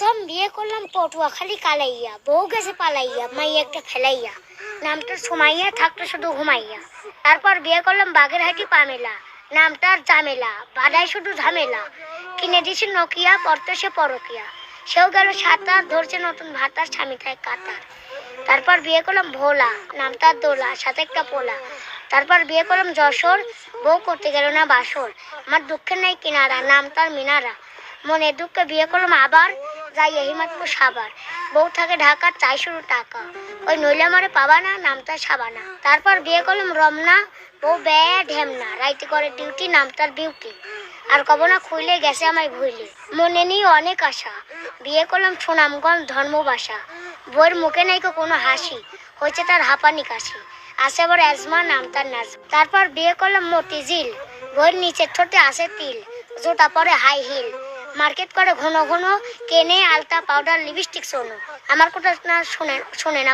প্রথম বিয়ে করলাম পটুয়াখালী কালাইয়া, বউ গেছে পালাইয়া, মাই একটা ফেলাইয়া, নামটা সুমাইয়া, থাকতো শুধু ঘুমাইয়া। তারপর বিয়ে করলাম বাগেরহাটি পামেলা, নামটার জামেলা, বাদায় শুধু ঝামেলা। কিনে দিছি নকিয়া, পড়তো সে পরকিয়া, সেও গেল সাঁতার, ধরছে নতুন ভাতার, স্বামী খায় কাতার। তারপর বিয়ে করলাম ভোলা, নামটার দোলা, সাথে একটা পোলা। তারপর বিয়ে করলাম যশোর, বউ করতে গেল না বাসর, আমার দুঃখের নাই কিনারা, নাম তার মিনারা। মনে দুঃখে বিয়ে করলাম আবার, যাই হিমাতপুর সাবার, বউ থাকে ঢাকা, চাই শুরু টাকা, ওই নইলে আমারে পাবা না, নাম তার সাবানা। তারপর বিয়ে করলাম রমনা, বউ ব্যয় ঢেমনা, রাইতে করে ডিউটি, নাম তার বিউটি। আর কব না খুইলে গেছে আমায় ভুইলে, মনে নিয়ে অনেক আশা। বিয়ে করলাম সুনামগঞ্জ ধর্মবাসা, বউয়ের মুখে নাই কোনো হাসি, হয়েছে তার হাঁপানি কাশি, আছে আবার অ্যাজমা, নাম তার নাজ। তারপর বিয়ে করলাম মতিঝিল, বইয়ের নিচের ঠোঁটে আছে তিল, জোটা পরে হাই হিল, মার্কেট করে ঘন ঘন, কেনে আলতা পাউডার লিপস্টিক সোনো, আমার কথা না শোনে না।